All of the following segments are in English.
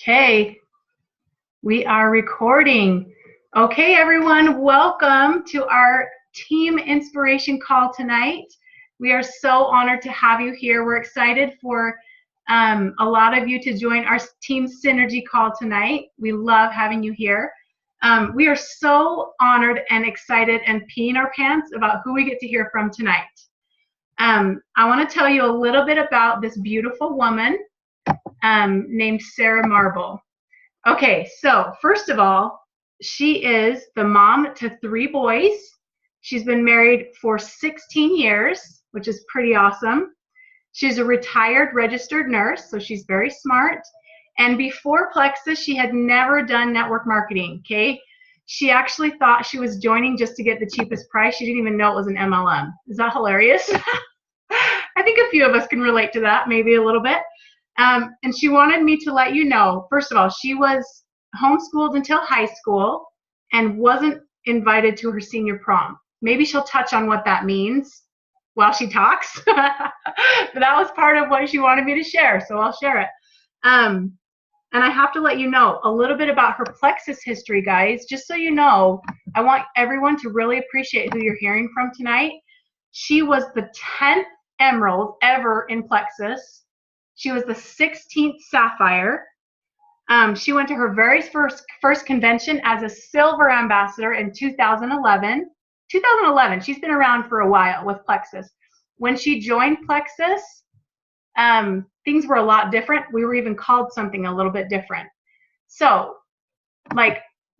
Okay, we are recording. Okay, everyone, welcome to our team inspiration call tonight. We are so honored to have you here. We're excited for a lot of you to join our team synergy call tonight. We love having you here. We are so honored and excited and peeing our pants about who we get to hear from tonight. I want to tell you a little bit about this beautiful woman named SARA Marble. Okay, so first of all, she is the mom to 3 boys. She's been married for 16 years, which is pretty awesome. She's a retired registered nurse, so she's very smart. And before Plexus, she had never done network marketing, okay? She actually thought she was joining just to get the cheapest price. She didn't even know it was an MLM. Is that hilarious? I think a few of us can relate to that, maybe a little bit. And she wanted me to let you know, first of all, she was homeschooled until high school and wasn't invited to her senior prom. Maybe she'll touch on what that means while she talks. But that was part of what she wanted me to share, so I'll share it. And I have to let you know a little bit about her Plexus history, guys. Just so you know, I want everyone to really appreciate who you're hearing from tonight. She was the 10th emerald ever in Plexus. She was the 16th sapphire. She went to her very first convention as a silver ambassador in 2011. 2011, she's been around for a while with Plexus. When she joined Plexus, things were a lot different. We were even called something a little bit different. So, like,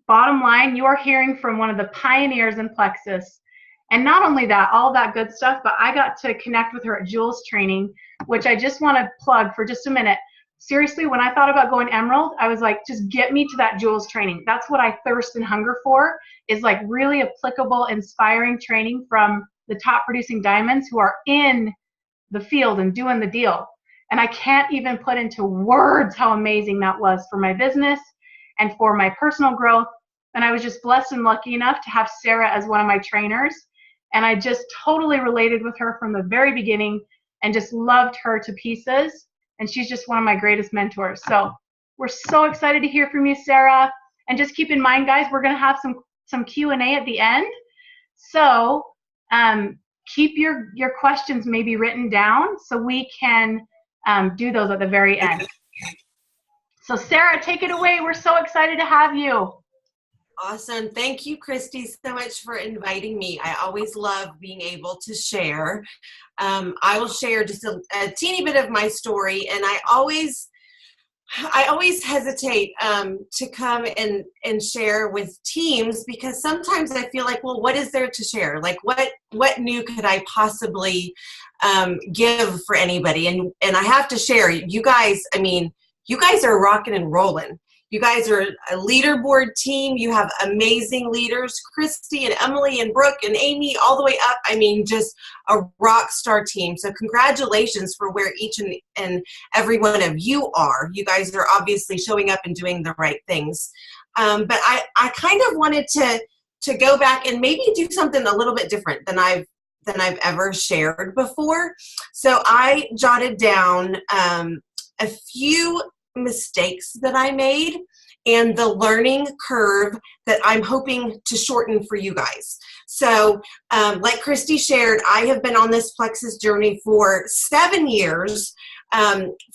bottom line, you are hearing from one of the pioneers in Plexus. And not only that, all that good stuff, but I got to connect with her at Jules training, which I just want to plug for just a minute. Seriously, when I thought about going Emerald, I was like, just get me to that Jules training. That's what I thirst and hunger for, is like really applicable, inspiring training from the top producing diamonds who are in the field and doing the deal. And I can't even put into words how amazing that was for my business and for my personal growth. And I was just blessed and lucky enough to have SARA as one of my trainers. And I just totally related with her from the very beginning and just loved her to pieces. And she's just one of my greatest mentors. So we're so excited to hear from you, SARA. And just keep in mind, guys, we're going to have some Q&A at the end. So keep your questions maybe written down so we can do those at the very end. So SARA, take it away. We're so excited to have you. Awesome. Thank you, Christy, so much for inviting me. I always love being able to share. I will share just a teeny bit of my story, and I always hesitate to come and share with teams, because sometimes I feel like, well, what is there to share? Like, what new could I possibly give for anybody? And I have to share, you guys, I mean, you guys are rocking and rolling. You guys are a leaderboard team. You have amazing leaders, Christy and Emily and Brooke and Amy, all the way up. I mean, just a rock star team. So congratulations for where each and every one of you are. You guys are obviously showing up and doing the right things. But I kind of wanted to go back and maybe do something a little bit different than I've ever shared before. So I jotted down a few mistakes that I made and the learning curve that I'm hoping to shorten for you guys. So like Christy shared, I have been on this Plexus journey for 7 years,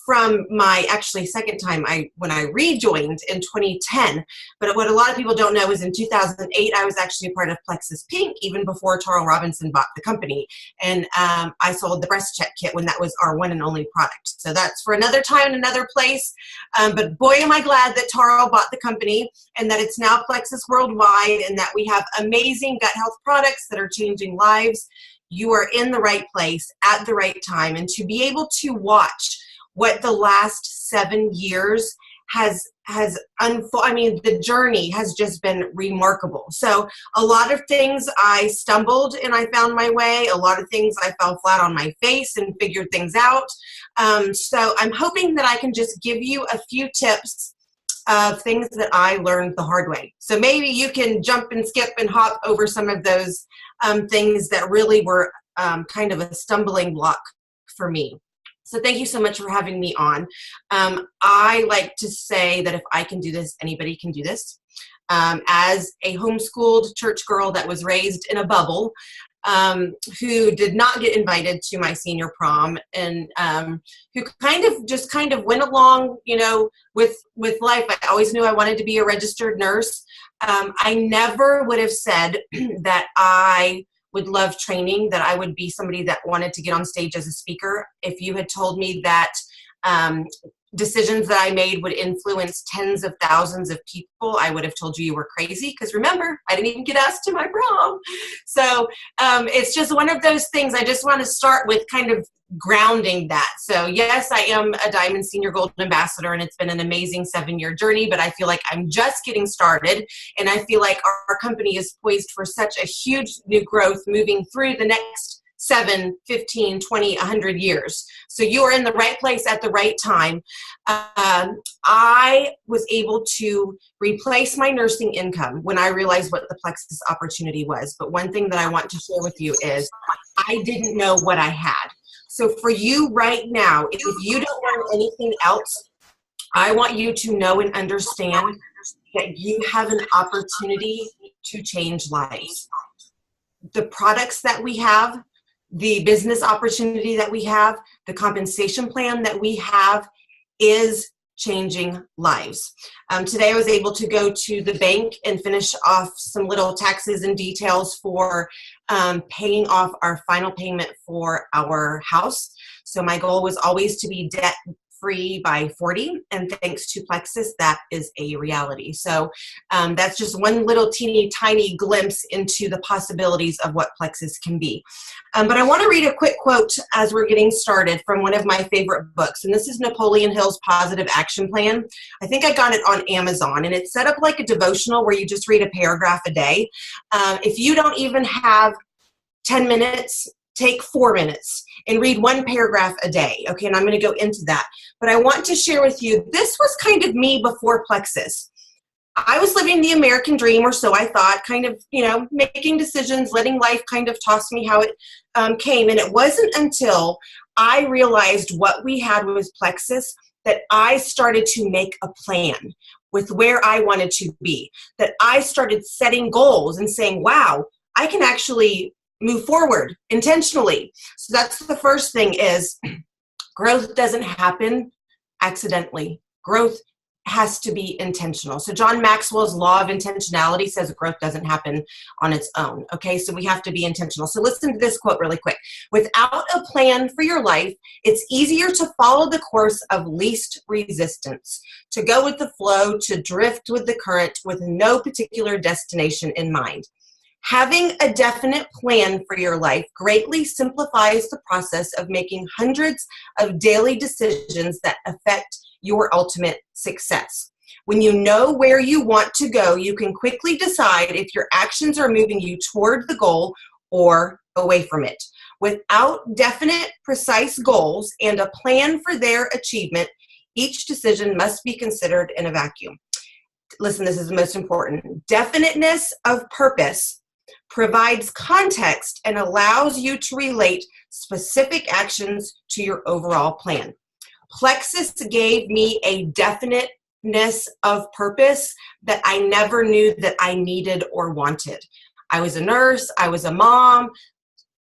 from my actually second time when I rejoined in 2010. But what a lot of people don't know is in 2008, I was actually a part of Plexus Pink, even before Tarl Robinson bought the company. And I sold the breast check kit when that was our one and only product. So that's for another time and another place. But boy, am I glad that Tarl bought the company and that it's now Plexus Worldwide and that we have amazing gut health products that are changing lives. You are in the right place at the right time. And to be able to watch what the last 7 years has unfolded, I mean, the journey has just been remarkable. So a lot of things I stumbled and I found my way. A lot of things I fell flat on my face and figured things out. So I'm hoping that I can just give you a few tips of things that I learned the hard way. So maybe you can jump and skip and hop over some of those things that really were kind of a stumbling block for me. So thank you so much for having me on. I like to say that if I can do this, anybody can do this. As a homeschooled church girl that was raised in a bubble, who did not get invited to my senior prom, and who kind of went along, with life. I always knew I wanted to be a registered nurse. I never would have said that I would love training, that I would be somebody that wanted to get on stage as a speaker. If you had told me that decisions that I made would influence tens of thousands of people, I would have told you were crazy, because remember, I didn't even get asked to my prom. So it's just one of those things. I just want to start with kind of grounding that. So yes, I am a Diamond Senior Gold Ambassador, and it's been an amazing 7-year journey, but I feel like I'm just getting started, and I feel like our company is poised for such a huge new growth moving through the next 7, 15, 20, 100 years. So you are in the right place at the right time. I was able to replace my nursing income when I realized what the Plexus opportunity was. But one thing that I want to share with you is I didn't know what I had. So for you right now, if you don't know anything else, I want you to know and understand that you have an opportunity to change lives. The products that we have, the business opportunity that we have, the compensation plan that we have is changing lives. Today I was able to go to the bank and finish off some little taxes and details for paying off our final payment for our house. So my goal was always to be debt free by 40, and thanks to Plexus, that is a reality. So that's just one little teeny tiny glimpse into the possibilities of what Plexus can be. But I want to read a quick quote as we're getting started from one of my favorite books, and this is Napoleon Hill's Positive Action Plan. I think I got it on Amazon, and it's set up like a devotional where you just read a paragraph a day. If you don't even have 10 minutes, take 4 minutes and read one paragraph a day. Okay, and I'm going to go into that. But I want to share with you, this was kind of me before Plexus. I was living the American dream, or so I thought, kind of, making decisions, letting life kind of toss me how it came. And it wasn't until I realized what we had with Plexus that I started to make a plan with where I wanted to be, that I started setting goals and saying, wow, I can actually move forward intentionally. So that's the first thing, is growth doesn't happen accidentally. Growth has to be intentional. So John Maxwell's law of intentionality says growth doesn't happen on its own. Okay, so we have to be intentional. So listen to this quote really quick. Without a plan for your life, it's easier to follow the course of least resistance, to go with the flow, to drift with the current with no particular destination in mind. Having a definite plan for your life greatly simplifies the process of making hundreds of daily decisions that affect your ultimate success. When you know where you want to go, you can quickly decide if your actions are moving you toward the goal or away from it. Without definite, precise goals and a plan for their achievement, each decision must be considered in a vacuum. Listen, this is the most important. Definiteness of purpose provides context and allows you to relate specific actions to your overall plan. Plexus gave me a definiteness of purpose that I never knew that I needed or wanted. I was a nurse, I was a mom,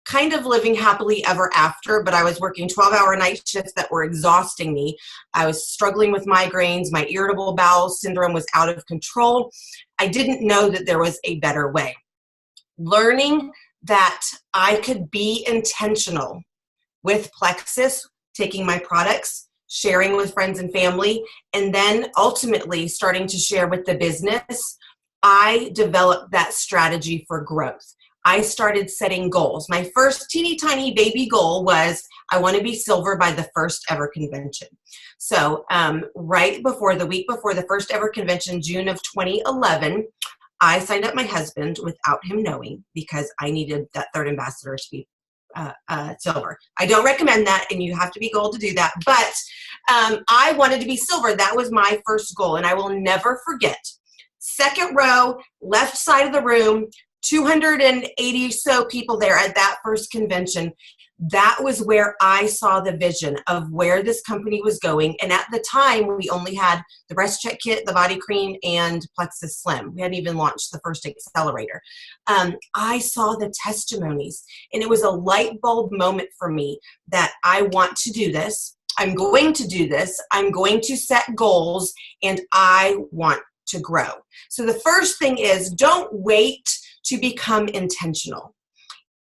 kind of living happily ever after, but I was working 12-hour night shifts that were exhausting me. I was struggling with migraines. My irritable bowel syndrome was out of control. I didn't know that there was a better way. Learning that I could be intentional with Plexus, taking my products, sharing with friends and family, and then ultimately starting to share with the business, I developed that strategy for growth. I started setting goals. My first teeny tiny baby goal was I want to be silver by the first ever convention. So right before the week before the first ever convention, June of 2011, I signed up my husband without him knowing because I needed that third ambassador to be silver. I don't recommend that, and you have to be gold to do that, but I wanted to be silver. That was my first goal, and I will never forget. Second row, left side of the room, 280 so people there at that first convention. that was where I saw the vision of where this company was going. And at the time, we only had the breast check kit, the body cream, and Plexus Slim. We hadn't even launched the first accelerator. I saw the testimonies, and it was a light bulb moment for me that I want to do this. I'm going to do this. I'm going to set goals, and I want to grow. So the first thing is, don't wait to become intentional.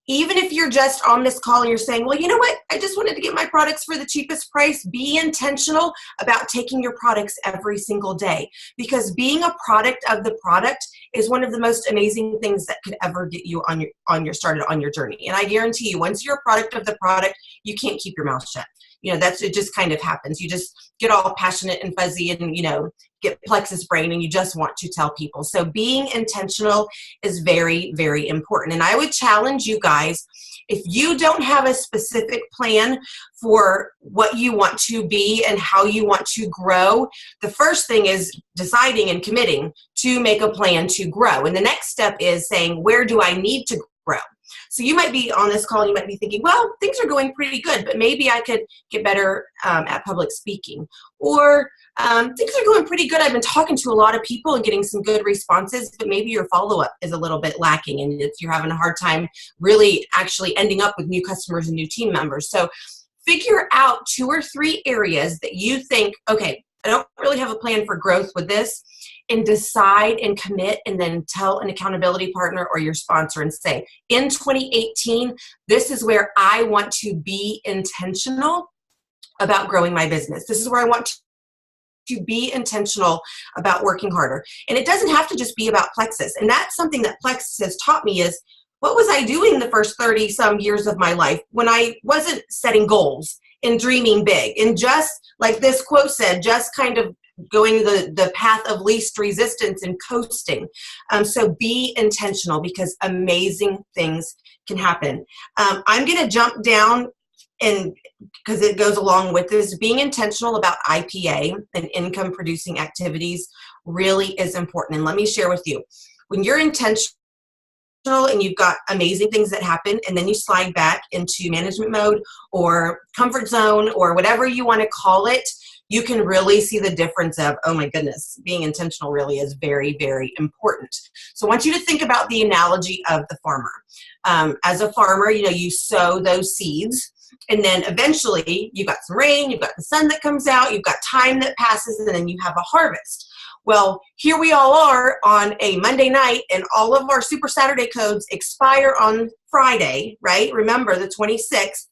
Even if you're just on this call and you're saying, well, you know what? I just wanted to get my products for the cheapest price. Be intentional about taking your products every single day, because being a product of the product is one of the most amazing things that could ever get you on your journey. And I guarantee you, once you're a product of the product, you can't keep your mouth shut. You know, it just kind of happens. You just get all passionate and fuzzy and, get plexus brain, and you just want to tell people. So being intentional is very, very important. And I would challenge you guys, if you don't have a specific plan for what you want to be and how you want to grow, the first thing is deciding and committing to make a plan to grow. And the next step is saying, where do I need to grow? So you might be on this call, you might be thinking, well, things are going pretty good, but maybe I could get better at public speaking. Or things are going pretty good. I've been talking to a lot of people and getting some good responses, but maybe your follow-up is a little bit lacking, and you're having a hard time really actually ending up with new customers and new team members. So figure out 2 or 3 areas that you think, okay, I don't really have a plan for growth with this, and decide and commit, and then tell an accountability partner or your sponsor and say, in 2018, this is where I want to be intentional about growing my business. This is where I want to be intentional about working harder. And it doesn't have to just be about Plexus. And that's something that Plexus has taught me is, what was I doing the first 30 some years of my life when I wasn't setting goals and dreaming big? And just like this quote said, just kind of going the path of least resistance and coasting. So be intentional, because amazing things can happen. I'm going to jump down, and because it goes along with this, being intentional about IPA and income producing activities really is important. And let me share with you, when you're intentional and you've got amazing things that happen, and then you slide back into management mode or comfort zone or whatever you want to call it, you can really see the difference of, oh my goodness, being intentional really is very, very important. So I want you to think about the analogy of the farmer. As a farmer, you sow those seeds, and then eventually you've got some rain, you've got the sun that comes out, you've got time that passes, and then you have a harvest. Well, here we all are on a Monday night, and all of our Super Saturday codes expire on Friday, right? Remember, the 26th.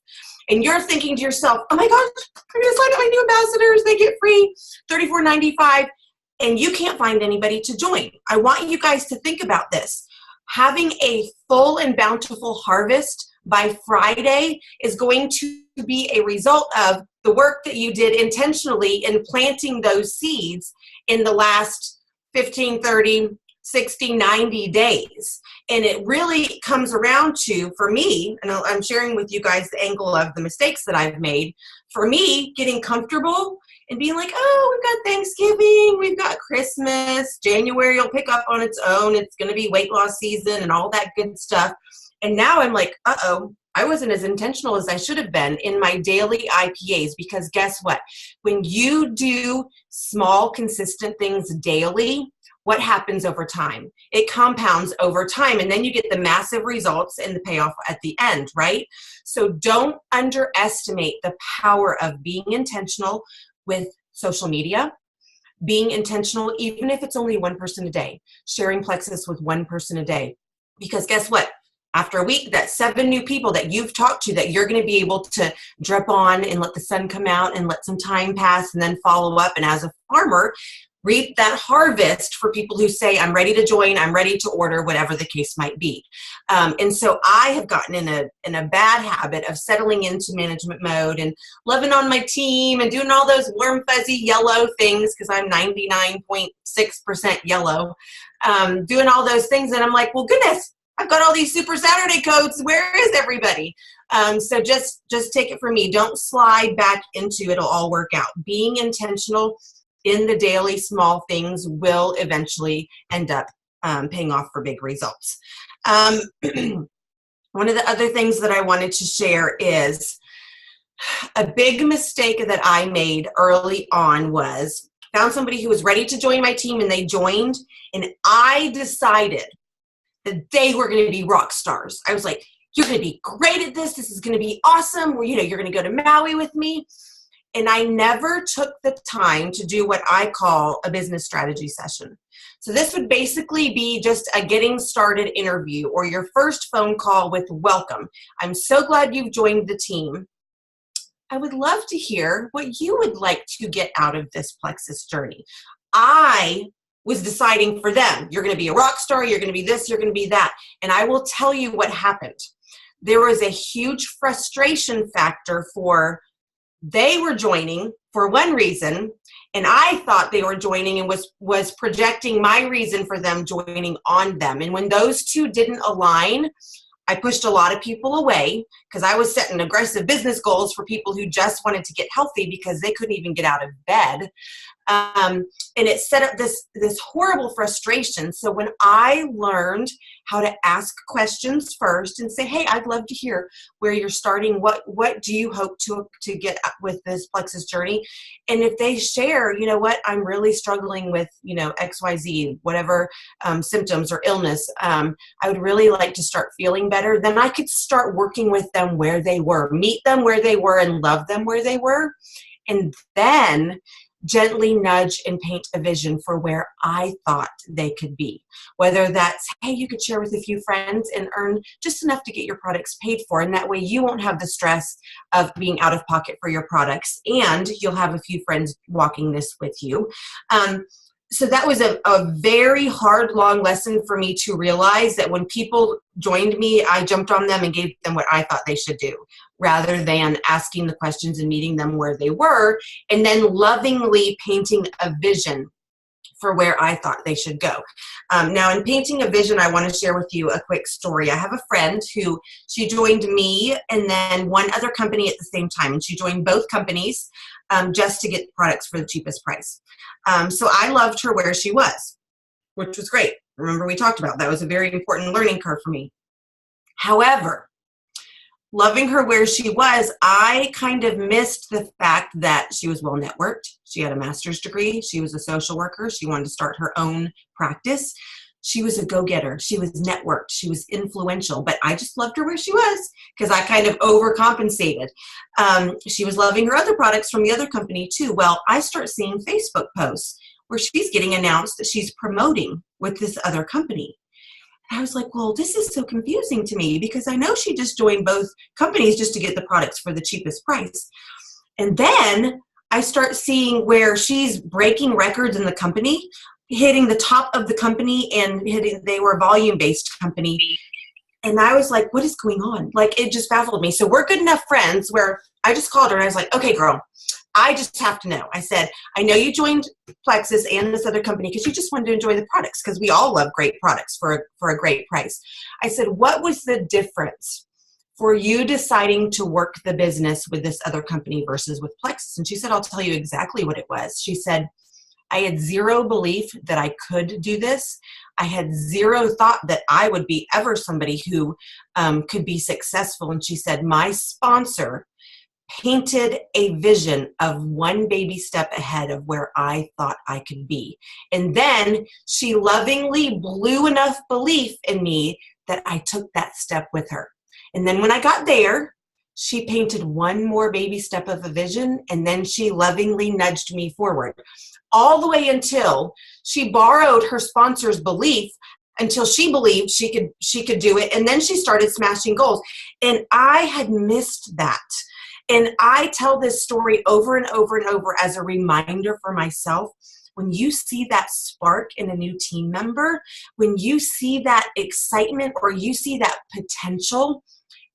And you're thinking to yourself, oh my gosh, I'm going to sign up my new ambassadors. They get free $34.95. And you can't find anybody to join. I want you guys to think about this. Having a full and bountiful harvest by Friday is going to be a result of the work that you did intentionally in planting those seeds in the last 15, 30, 60, 90 days. And it really comes around to, for me, and I'm sharing with you guys the angle of the mistakes that I've made, for me, getting comfortable and being like, oh, we've got Thanksgiving, we've got Christmas, January will pick up on its own, it's going to be weight loss season and all that good stuff. And now I'm like, uh-oh, I wasn't as intentional as I should have been in my daily IPAs, because guess what? When you do small, consistent things daily, what happens over time? It compounds over time, and then you get the massive results and the payoff at the end, right? So don't underestimate the power of being intentional with social media, being intentional, even if it's only one person a day, sharing Plexus with one person a day. Because guess what? After a week, that's 7 new people that you've talked to that you're going to be able to drip on and let the sun come out and let some time pass and then follow up. And as a farmer, reap that harvest for people who say, I'm ready to join, I'm ready to order, whatever the case might be. And so I have gotten in a bad habit of settling into management mode and loving on my team and doing all those warm, fuzzy yellow things, because I'm 99.6% yellow, doing all those things. And I'm like, well, goodness, I've got all these Super Saturday codes. Where is everybody? So just take it from me. Don't slide back into it'll all work out. Being intentional in the daily small things will eventually end up paying off for big results. One of the other things that I wanted to share is a big mistake that I made early on was found somebody who was ready to join my team, and they joined, and I decided that they were going to be rock stars. I was like, you're going to be great at this. This is going to be awesome. You're going to go to Maui with me. And I never took the time to do what I call a business strategy session. So this would basically be just a getting started interview or your first phone call with welcome. I'm so glad you've joined the team. I would love to hear what you would like to get out of this Plexus journey. I was deciding for them, you're going to be a rock star, you're going to be this, you're going to be that. And I will tell you what happened. There was a huge frustration factor for they were joining for one reason, and I thought they were joining and was projecting my reason for them joining on them. And when those two didn't align, I pushed a lot of people away because I was setting aggressive business goals for people who just wanted to get healthy because they couldn't even get out of bed. And it set up this horrible frustration. So when I learned how to ask questions first and say, hey, I'd love to hear where you're starting. What do you hope to get with this Plexus journey? And if they share, you know what, I'm really struggling with, XYZ, whatever symptoms or illness, I would really like to start feeling better. Then I could start working with them where they were, meet them where they were, and love them where they were. And then gently nudge and paint a vision for where I thought they could be. Whether that's, hey, you could share with a few friends and earn just enough to get your products paid for. And that way you won't have the stress of being out of pocket for your products. And you'll have a few friends walking this with you. So that was a very hard, long lesson for me to realize that when people joined me, I jumped on them and gave them what I thought they should do, rather than asking the questions and meeting them where they were, and then lovingly painting a vision for where I thought they should go. Now, in painting a vision, I want to share with you a quick story. I have a friend who, she joined me and then one other company at the same time, and she joined both companies just to get products for the cheapest price. So I loved her where she was, which was great. Remember, we talked about that was a very important learning curve for me. However, loving her where she was, I kind of missed the fact that she was well networked. She had a master's degree. She was a social worker. She wanted to start her own practice. She was a go-getter. She was networked. She was influential, but I just loved her where she was because I kind of overcompensated. She was loving her other products from the other company too. Well, I start seeing Facebook posts where she's getting announced that she's promoting with this other company. I was like, well, this is so confusing to me because I know she just joined both companies just to get the products for the cheapest price. And then I start seeing where she's breaking records in the company, hitting the top of the company and they were a volume-based company. And I was like, what is going on? Like, it just baffled me. So we're good enough friends where I just called her and I was like, okay, girl, I just have to know. I said, I know you joined Plexus and this other company because you just wanted to enjoy the products because we all love great products for a great price. I said, what was the difference for you deciding to work the business with this other company versus with Plexus? And she said, I'll tell you exactly what it was. She said, I had zero belief that I could do this. I had zero thought that I would be ever somebody who could be successful. And she said, my sponsor painted a vision of one baby step ahead of where I thought I could be. And then she lovingly blew enough belief in me that I took that step with her. And then when I got there, she painted one more baby step of a vision, and then she lovingly nudged me forward. All the way until she borrowed her sponsor's belief until she believed she could do it. And then she started smashing goals. And I had missed that. And I tell this story over and over and over as a reminder for myself. When you see that spark in a new team member, when you see that excitement or you see that potential,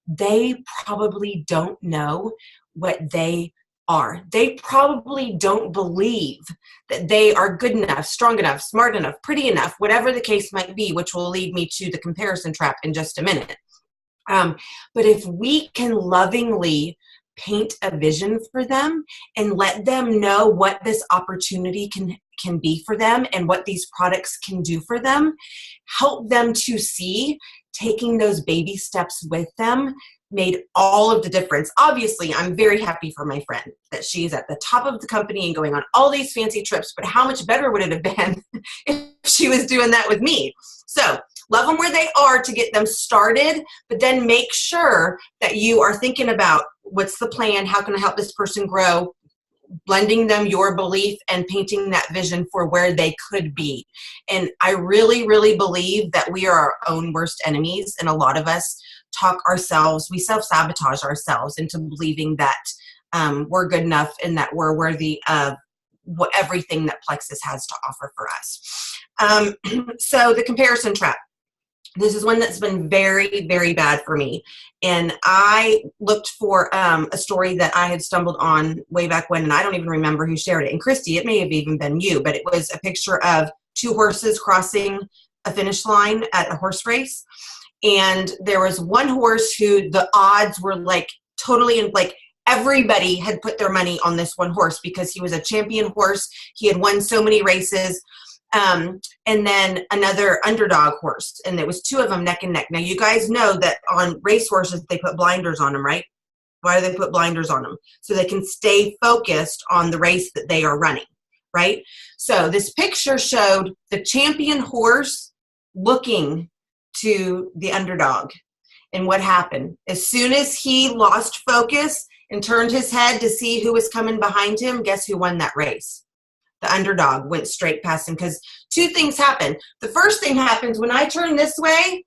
they probably don't know what they are. They probably don't believe that they are good enough, strong enough, smart enough, pretty enough, whatever the case might be, which will lead me to the comparison trap in just a minute. But if we can lovingly paint a vision for them and let them know what this opportunity can be for them and what these products can do for them, help them to see taking those baby steps with them made all of the difference. Obviously, I'm very happy for my friend that she's at the top of the company and going on all these fancy trips, but how much better would it have been if she was doing that with me? So love them where they are to get them started, but then make sure that you are thinking about what's the plan, how can I help this person grow, blending them your belief and painting that vision for where they could be. And I really, really believe that we are our own worst enemies, and a lot of us we self-sabotage ourselves into believing that we're good enough and that we're worthy of everything that Plexus has to offer for us. So the comparison trap. This is one that's been very, very bad for me. And I looked for a story that I had stumbled on way back when, and I don't even remember who shared it. And Christy, it may have even been you, but it was a picture of two horses crossing a finish line at a horse race. And there was one horse who the odds were like totally, like everybody had put their money on this one horse because he was a champion horse. He had won so many races. And then another underdog horse, and there was two of them neck and neck. Now you guys know that on race horses, they put blinders on them, right? Why do they put blinders on them? So they can stay focused on the race that they are running, right? So this picture showed the champion horse looking to the underdog. And what happened? As soon as he lost focus and turned his head to see who was coming behind him, guess who won that race? The underdog went straight past him, because two things happen. The first thing happens when I turn this way.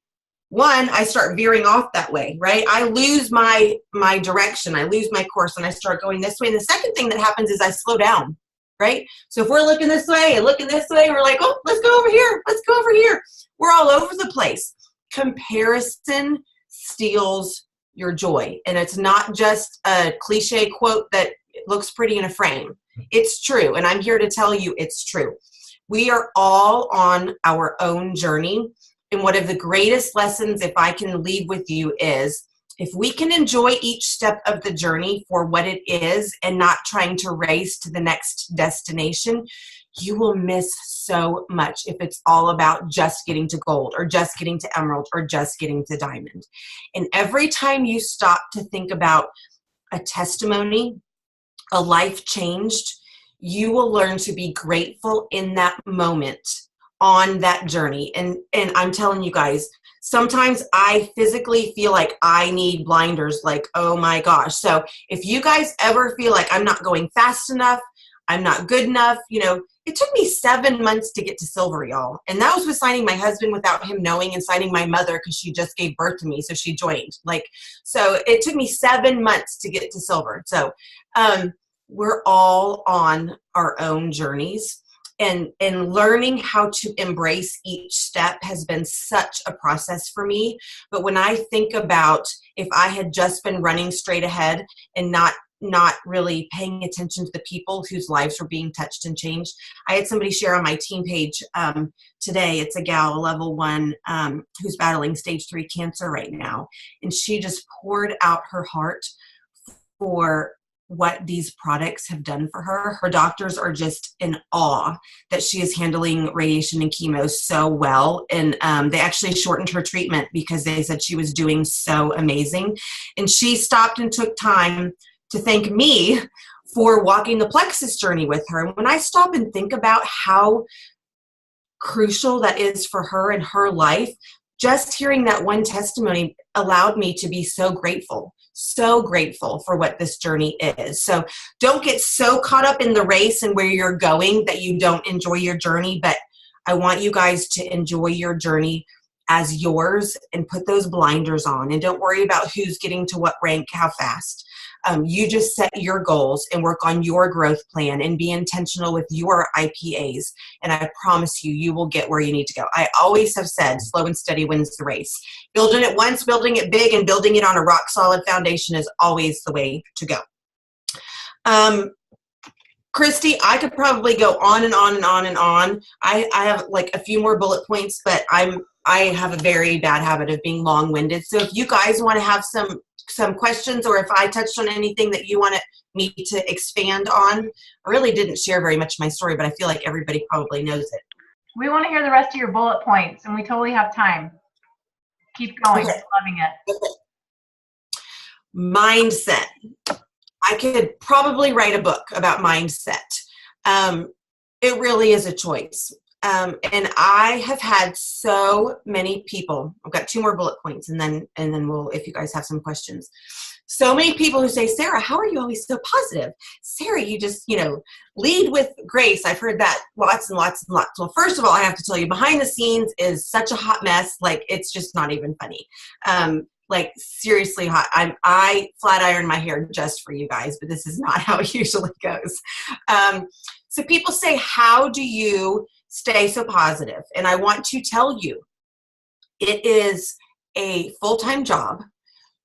One, I start veering off that way, right? I lose my direction. I lose my course and I start going this way. And the second thing that happens is I slow down, right? So if we're looking this way and looking this way, we're like, oh, let's go over here. Let's go over here. We're all over the place. Comparison steals your joy. And it's not just a cliche quote that looks pretty in a frame. It's true, and I'm here to tell you it's true. We are all on our own journey, and one of the greatest lessons, if I can leave with you, is if we can enjoy each step of the journey for what it is and not trying to race to the next destination, you will miss so much if it's all about just getting to gold or just getting to emerald or just getting to diamond. And every time you stop to think about a testimony, a life changed, you will learn to be grateful in that moment on that journey. And I'm telling you guys, sometimes I physically feel like I need blinders, like, oh my gosh. So if you guys ever feel like I'm not going fast enough, I'm not good enough, it took me 7 months to get to silver, y'all. And that was with signing my husband without him knowing, and signing my mother because she just gave birth to me. So she joined. So it took me 7 months to get to silver. So we're all on our own journeys, and learning how to embrace each step has been such a process for me. But when I think about if I had just been running straight ahead and not really paying attention to the people whose lives were being touched and changed. I had somebody share on my team page today. It's a gal, a level 1, who's battling stage 3 cancer right now. And she just poured out her heart for what these products have done for her. Her doctors are just in awe that she is handling radiation and chemo so well. And they actually shortened her treatment because they said she was doing so amazing. And she stopped and took time to thank me for walking the Plexus journey with her. And when I stop and think about how crucial that is for her and her life, just hearing that one testimony allowed me to be so grateful for what this journey is. So don't get so caught up in the race and where you're going that you don't enjoy your journey. But I want you guys to enjoy your journey as yours and put those blinders on, and don't worry about who's getting to what rank, how fast. You just set your goals and work on your growth plan and be intentional with your IPAs. And I promise you, you will get where you need to go. I always have said slow and steady wins the race. Building it once, building it big, and building it on a rock solid foundation is always the way to go. Christy, I could probably go on and on and on and on. I have like a few more bullet points, but I have a very bad habit of being long-winded. So if you guys want to have some questions, or if I touched on anything that you wanted me to expand on, I really didn't share very much of my story, but I feel like everybody probably knows it. We want to hear the rest of your bullet points, and we totally have time. Keep going. Okay. Loving it. Okay. Mindset. I could probably write a book about mindset. It really is a choice. And I have had so many people, I've got 2 more bullet points and then we'll, if you guys have some questions. So many people who say, Sarah, how are you always so positive? Sarah, you just, lead with grace. I've heard that lots and lots and lots. Well, first of all, I have to tell you, behind the scenes is such a hot mess. Like, it's just not even funny. Like, seriously hot. I flat iron my hair just for you guys, but this is not how it usually goes. So people say, how do you stay so positive? And I want to tell you, it is a full-time job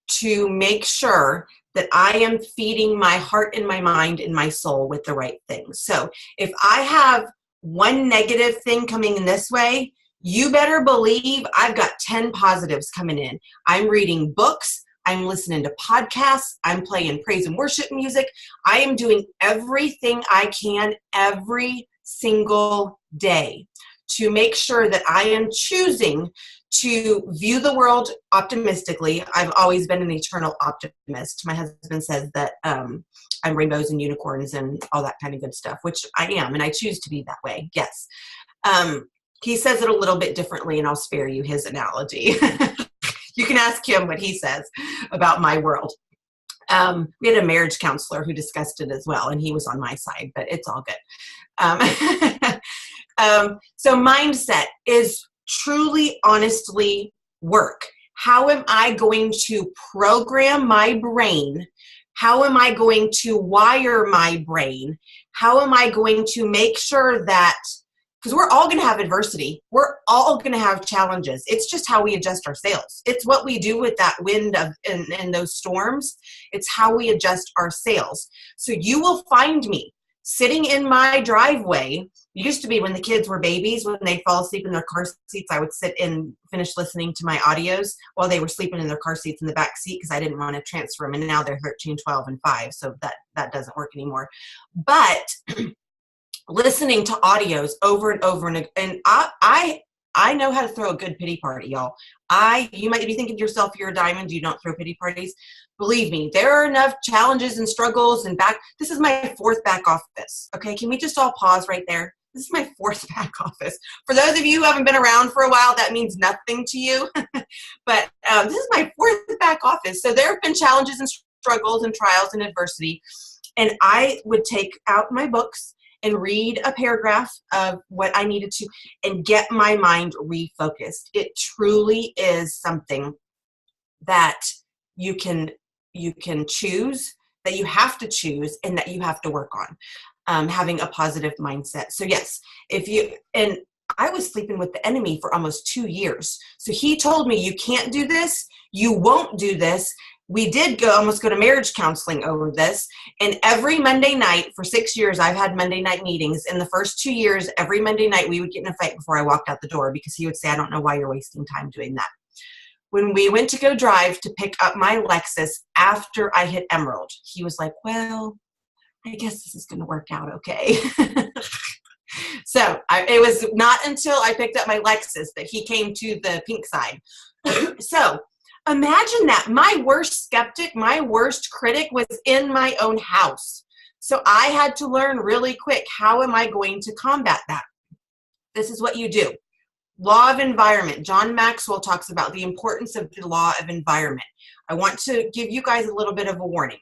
to make sure that I am feeding my heart and my mind and my soul with the right things. So if I have one negative thing coming in this way, you better believe I've got 10 positives coming in. I'm reading books. I'm listening to podcasts. I'm playing praise and worship music. I am doing everything I can every single day to make sure that I am choosing to view the world optimistically. I've always been an eternal optimist. My husband says that I'm rainbows and unicorns and all that kind of good stuff, which I am, and I choose to be that way, yes. He says it a little bit differently, and I'll spare you his analogy. You can ask him what he says about my world. We had a marriage counselor who discussed it as well, and he was on my side, but it's all good. So mindset is truly, honestly work. How am I going to program my brain? How am I going to wire my brain? How am I going to make sure that, because we're all going to have adversity. We're all going to have challenges. It's just how we adjust our sails. It's what we do with that wind and those storms. It's how we adjust our sails. So you will find me sitting in my driveway. It used to be when the kids were babies, when they fall asleep in their car seats, I would sit and finish listening to my audios while they were sleeping in their car seats in the back seat because I didn't want to transfer them. And now they're 13, 12, and 5. So that doesn't work anymore. But listening to audios over and over and I know how to throw a good pity party, y'all. You might be thinking to yourself, you're a diamond, you don't throw pity parties. Believe me, there are enough challenges and struggles and this is my 4th back office. Okay, can we just all pause right there? This is my 4th back office. For those of you who haven't been around for a while, that means nothing to you. But this is my 4th back office. So there have been challenges and struggles and trials and adversity. And I would take out my books and read a paragraph of what I needed to and get my mind refocused. It truly is something that you can choose, that you have to choose, and that you have to work on, having a positive mindset. So yes, and I was sleeping with the enemy for almost 2 years. So he told me, you can't do this, you won't do this. We did almost go to marriage counseling over this. And every Monday night for 6 years, I've had Monday night meetings. In the first 2 years, every Monday night, we would get in a fight before I walked out the door because he would say, I don't know why you're wasting time doing that. When we went to go drive to pick up my Lexus after I hit Emerald, he was like, well, I guess this is going to work out okay. So it was not until I picked up my Lexus that he came to the pink side. So imagine that. My worst skeptic, my worst critic was in my own house. So I had to learn really quick, how am I going to combat that? This is what you do. Law of environment. John Maxwell talks about the importance of the law of environment. I want to give you guys a little bit of a warning.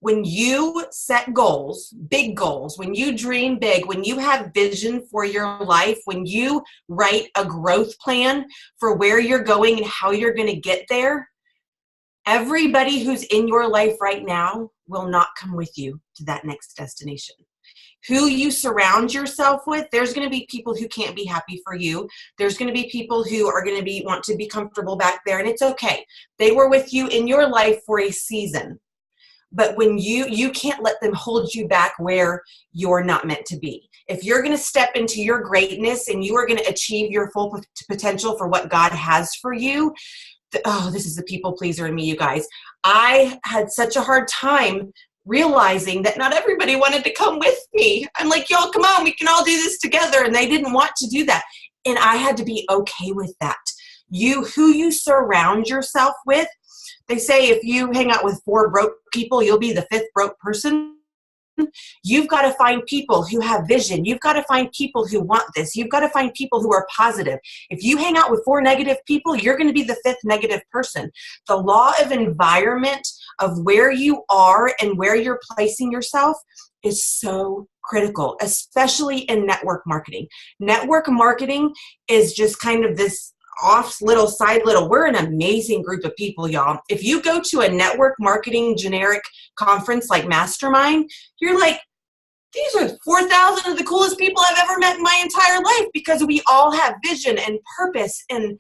When you set goals, big goals, when you dream big, when you have vision for your life, when you write a growth plan for where you're going and how you're going to get there, everybody who's in your life right now will not come with you to that next destination. Who you surround yourself with, there's going to be people who can't be happy for you. There's going to be people who are going to want to be comfortable back there, and it's okay. They were with you in your life for a season. But when you can't let them hold you back where you're not meant to be. If you're going to step into your greatness and you are going to achieve your full potential for what God has for you, this is the people pleaser in me, you guys. I had such a hard time realizing that not everybody wanted to come with me. I'm like, y'all, come on, we can all do this together. And they didn't want to do that. And I had to be okay with that. who you surround yourself with. They say if you hang out with 4 broke people, you'll be the 5th broke person. You've got to find people who have vision. You've got to find people who want this. You've got to find people who are positive. If you hang out with 4 negative people, you're going to be the 5th negative person. The law of environment of where you are and where you're placing yourself is so critical, especially in network marketing. Network marketing is just kind of this we're an amazing group of people, y'all. If you go to a network marketing generic conference like Mastermind, you're like, these are 4,000 of the coolest people I've ever met in my entire life, because we all have vision and purpose and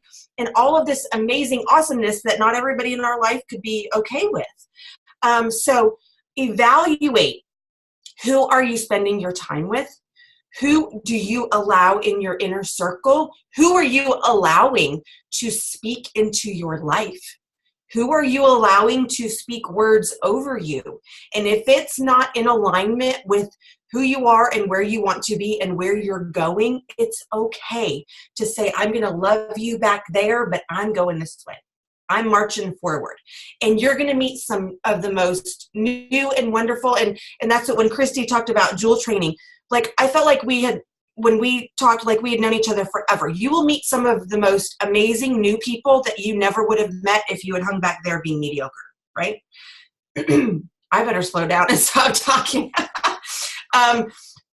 all of this amazing awesomeness that not everybody in our life could be okay with. So evaluate, who are you spending your time with? Who do you allow in your inner circle? Who are you allowing to speak into your life? Who are you allowing to speak words over you? And if it's not in alignment with who you are and where you want to be and where you're going, it's okay to say, I'm going to love you back there, but I'm going this way. I'm marching forward. And you're going to meet some of the most new and wonderful. And that's what, when Christy talked about jewel training, like, I felt like when we talked, like we had known each other forever. You will meet some of the most amazing new people that you never would have met if you had hung back there being mediocre, right? I better slow down and stop talking. And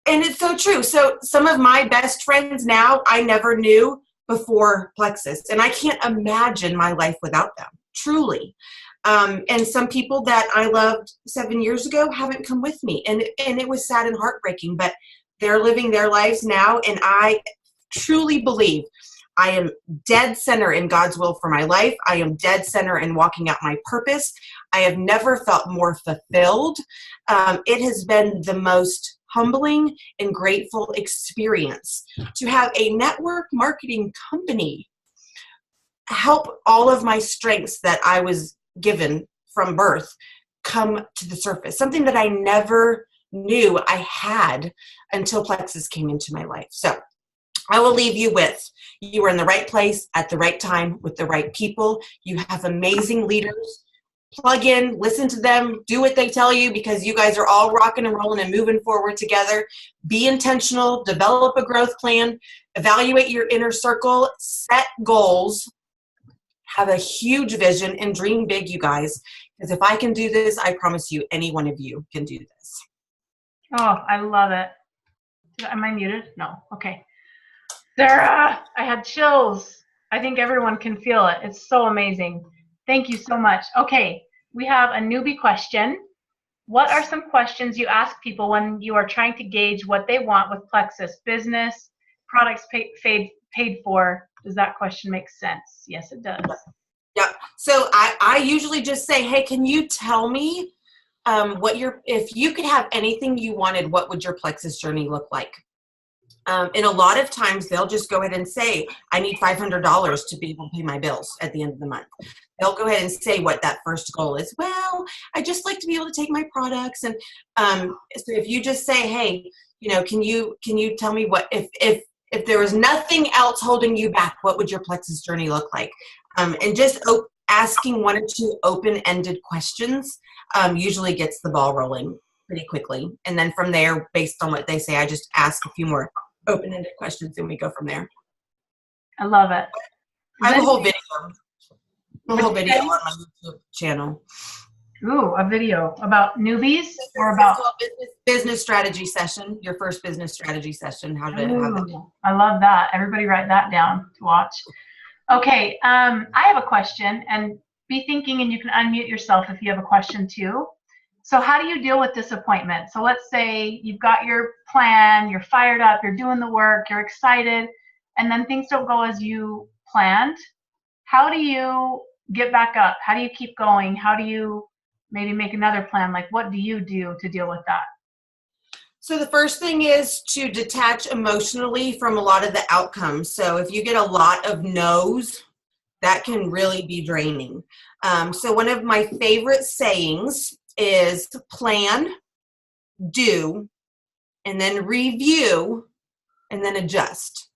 it's so true. So some of my best friends now, I never knew before Plexus. And I can't imagine my life without them, truly. And some people that I loved 7 years ago haven't come with me. And it was sad and heartbreaking, but they're living their lives now. And I truly believe I am dead center in God's will for my life. I am dead center in walking out my purpose. I have never felt more fulfilled. It has been the most humbling and grateful experience to have a network marketing company help all of my strengths that I was given from birth come to the surface. Something that I never knew I had until Plexus came into my life. So I will leave you with, you are in the right place at the right time with the right people. You have amazing leaders. Plug in, listen to them, do what they tell you, because you guys are all rocking and rolling and moving forward together. Be intentional, develop a growth plan, evaluate your inner circle, set goals, have a huge vision, and dream big, you guys. Because if I can do this, I promise you, any one of you can do this. Oh, I love it. Am I muted? No. Okay. Sarah, I had chills. I think everyone can feel it. It's so amazing. Thank you so much. Okay, we have a newbie question. What are some questions you ask people when you are trying to gauge what they want with Plexus? Business, products paid for. Does that question make sense? Yes, it does. Yeah. So I usually just say, hey, can you tell me if you could have anything you wanted, what would your Plexus journey look like? And a lot of times they'll just go ahead and say, I need $500 to be able to pay my bills at the end of the month. They'll go ahead and say what that first goal is. Well, I just like to be able to take my products. And so if you just say, hey, can you tell me what, if there was nothing else holding you back, what would your Plexus journey look like? And just asking 1 or 2 open-ended questions usually gets the ball rolling pretty quickly. And then from there, based on what they say, I just ask a few more open-ended questions and we go from there. I love it. I have a whole video on my YouTube channel. Ooh, a video about newbies or about business strategy session, your first business strategy session, how to have it. I love that. Everybody write that down to watch. Okay, I have a question, and be thinking, and you can unmute yourself if you have a question too. So how do you deal with disappointment? So let's say you've got your plan, you're fired up, you're doing the work, you're excited, and then things don't go as you planned. How do you get back up? How do you keep going? How do you maybe make another plan? Like, what do you do to deal with that? So the first thing is to detach emotionally from a lot of the outcomes. So if you get a lot of no's, that can really be draining. So one of my favorite sayings is plan, do, and then review, and then adjust.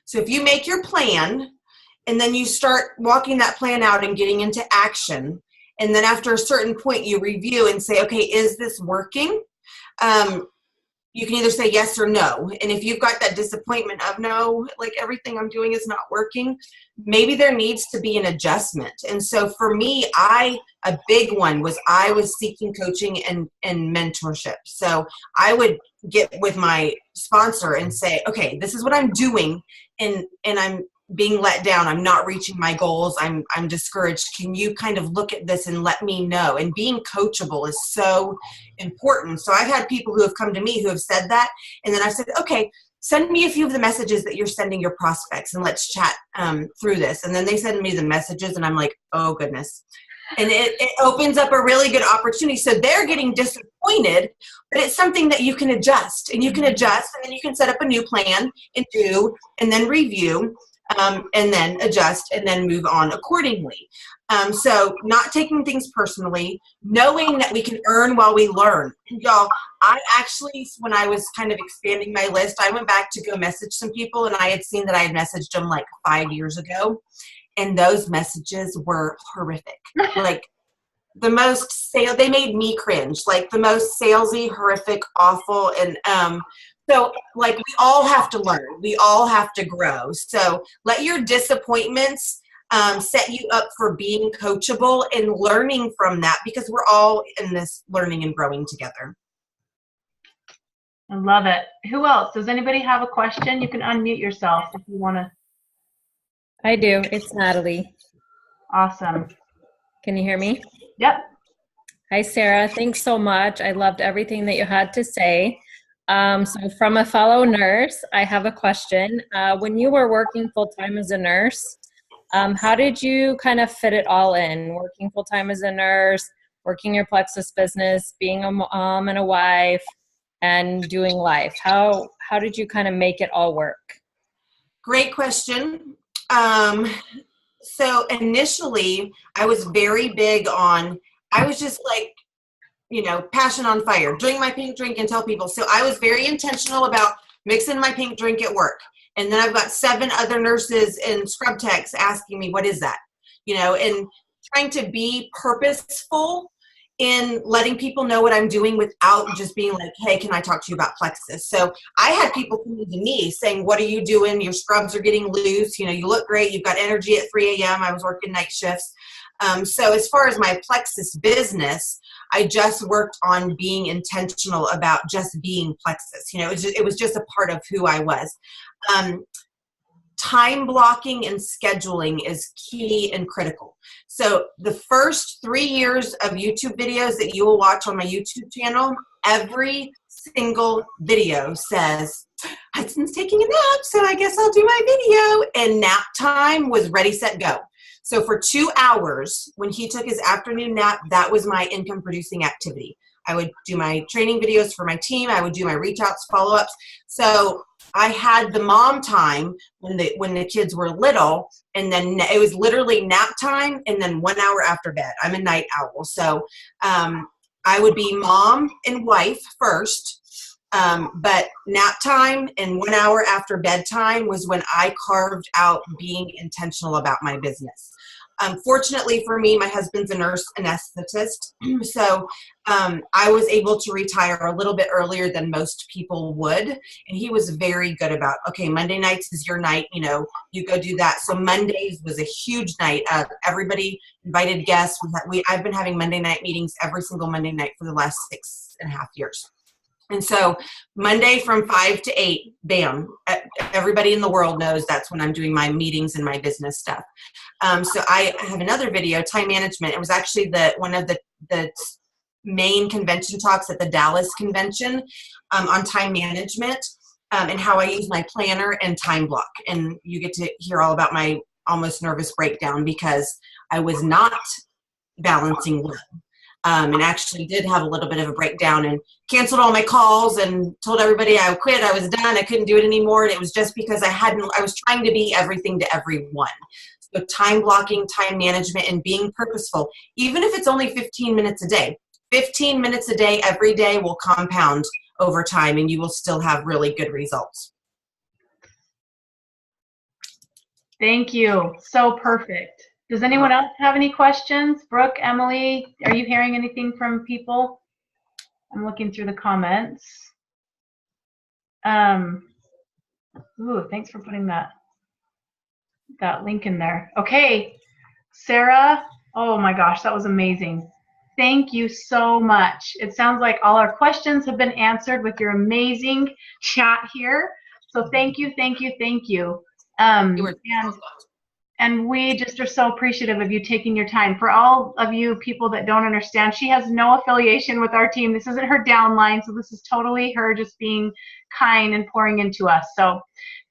So if you make your plan and then you start walking that plan out and getting into action. And then after a certain point, you review and say, okay, is this working? You can either say yes or no. And if you've got that disappointment of no, like everything I'm doing is not working, maybe there needs to be an adjustment. And so for me, a big one was I was seeking coaching and mentorship. So I would get with my sponsor and say, okay, this is what I'm doing, and I'm being let down. I'm not reaching my goals. I'm discouraged. Can you kind of look at this and let me know? And being coachable is so important. So I've had people who have come to me who have said that. And then I said, okay, send me a few of the messages that you're sending your prospects and let's chat through this. And then they send me the messages and I'm like, oh goodness. And it opens up a really good opportunity. So they're getting disappointed, but it's something that you can adjust, and you can adjust, and then you can set up a new plan and do, and then review. And then adjust and then move on accordingly. So not taking things personally, knowing that we can earn while we learn. Y'all, I actually, when I was kind of expanding my list, I went back to go message some people, and I had seen that I had messaged them like 5 years ago. And those messages were horrific. Like the most they made me cringe, like the most salesy, horrific, awful. And, so like we all have to learn. We all have to grow. So let your disappointments set you up for being coachable and learning from that, because we're all in this learning and growing together. I love it. Who else? Does anybody have a question? You can unmute yourself if you want to. I do. It's Natalie. Awesome. Can you hear me? Yep. Hi, Sarah. Thanks so much. I loved everything that you had to say. So from a fellow nurse, I have a question. When you were working full-time as a nurse, how did you kind of fit it all in? Working full-time as a nurse, working your Plexus business, being a mom and a wife, and doing life. How did you kind of make it all work? Great question. So initially, I was very big on, I was just like, passion on fire, drink my pink drink and tell people. So I was very intentional about mixing my pink drink at work. And then I've got 7 other nurses and scrub techs asking me, what is that? And trying to be purposeful in letting people know what I'm doing without just being like, hey, can I talk to you about Plexus? So I had people coming to me saying, what are you doing? Your scrubs are getting loose. You look great. You've got energy at 3 a.m. I was working night shifts. So as far as my Plexus business, I just worked on being intentional about just being Plexus. It was just a part of who I was. Time blocking and scheduling is key and critical. So the first 3 years of YouTube videos that you will watch on my YouTube channel, every single video says, Hudson's taking a nap, so I guess I'll do my video. And nap time was ready, set, go. So for 2 hours, when he took his afternoon nap, that was my income producing activity. I would do my training videos for my team. I would do my reach outs, follow-ups. So I had the mom time when the kids were little, and then it was literally nap time and then 1 hour after bed. I'm a night owl. So I would be mom and wife first, but nap time and 1 hour after bedtime was when I carved out being intentional about my business. Fortunately for me, my husband's a nurse anesthetist, so I was able to retire a little bit earlier than most people would, and he was very good about, okay, Monday nights is your night, you go do that. So Mondays was a huge night. Everybody invited guests. I've been having Monday night meetings every single Monday night for the last 6.5 years. And so Monday from 5 to 8, bam, everybody in the world knows that's when I'm doing my meetings and my business stuff. So I have another video, time management. It was actually one of the main convention talks at the Dallas convention on time management and how I use my planner and time block. And you get to hear all about my almost nervous breakdown because I was not balancing well. And actually did have a little bit of a breakdown and canceled all my calls and told everybody I quit. I was done. I couldn't do it anymore. And it was just because I was trying to be everything to everyone. So time blocking, time management, and being purposeful, even if it's only 15 minutes a day. 15 minutes a day every day will compound over time, and you will still have really good results. Thank you. So perfect. Does anyone else have any questions? Brooke, Emily, are you hearing anything from people? I'm looking through the comments. Ooh, thanks for putting that link in there. Okay, Sarah, oh my gosh, that was amazing. Thank you so much. It sounds like all our questions have been answered with your amazing chat here. So thank you, thank you, thank you. And we just are so appreciative of you taking your time. For all of you people that don't understand, she has no affiliation with our team. This isn't her downline, so this is totally her just being kind and pouring into us. So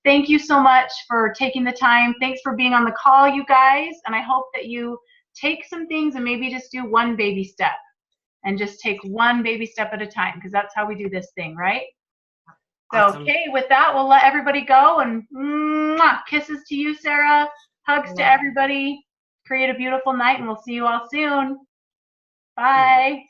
thank you so much for taking the time. Thanks for being on the call, you guys. And I hope that you take some things and maybe just do one baby step and just take one baby step at a time, because that's how we do this thing, right? Awesome. So, okay, with that, we'll let everybody go, and kisses to you, Sarah. Hugs to everybody. Create a beautiful night, and we'll see you all soon. Bye.